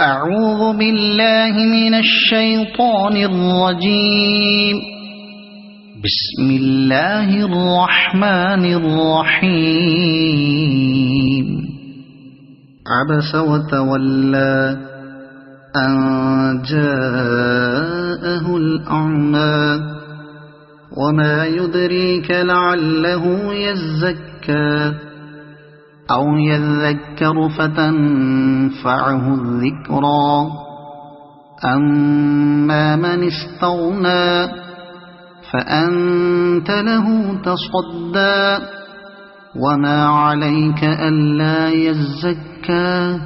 أعوذ بالله من الشيطان الرجيم. بسم الله الرحمن الرحيم. عبس وتولى أن جاءه الأعمى وما يدريك لعله يزكى أو يذكر فتنفعه الذكرى أما من استغنى فأنت له تصدى وما عليك ألا يزكى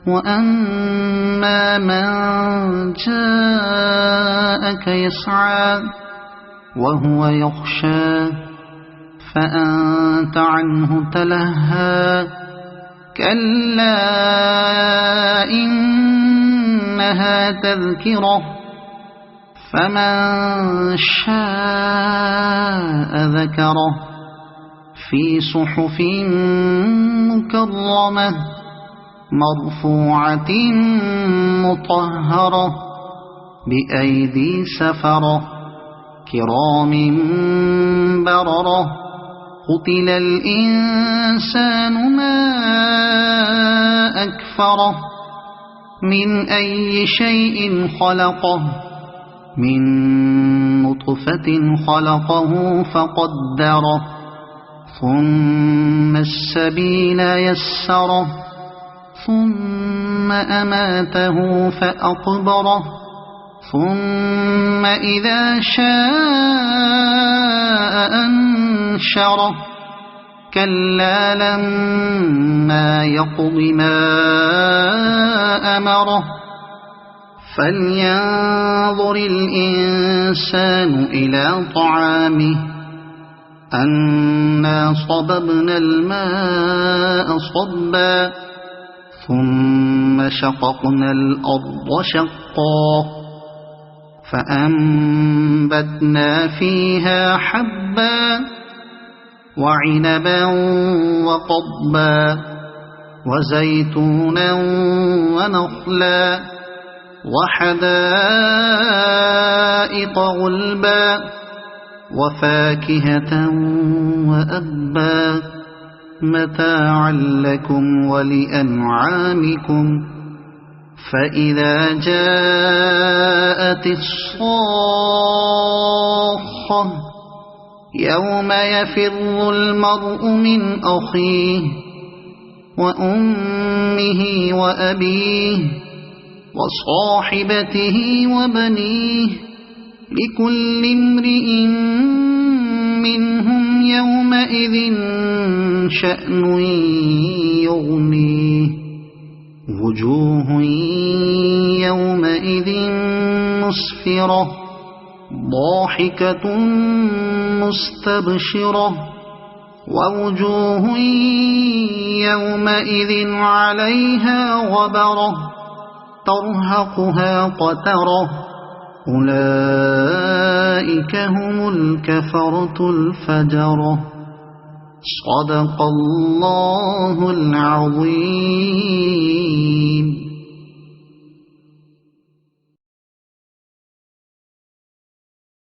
وأما من جاءك يسعى وهو يخشى فأنت عنه تلهى كلا إنها تذكرة فمن شاء ذكره في صحف مكرمة مرفوعة مطهرة بأيدي سفرة كرام بررة قتل الإنسان ما أكفره من أي شيء خلقه من نطفة خلقه فقدره ثم السبيل يسره ثم أماته فأقبره ثم إذا شاء أنشره كلا لما يقض ما أمره فلينظر الإنسان إلى طعامه أنا صببنا الماء صبا ثم شققنا الأرض شقا فأنبتنا فيها حبا وعنبا وقضبا وزيتونا ونخلا وحدائق غلبا وفاكهة وأبا متاعا لكم ولأنعامكم فإذا جاءت الصاخة يوم يفر المرء من أخيه وأمه وأبيه وصاحبته وبنيه لكل امرئ منهم يومئذ شأن يغنيه وجوه يومئذ مسفرة ضاحكة مستبشرة ووجوه يومئذ عليها غبرة ترهقها قترة أولئك هم الكفرة الفجرة صدق الله العظيم.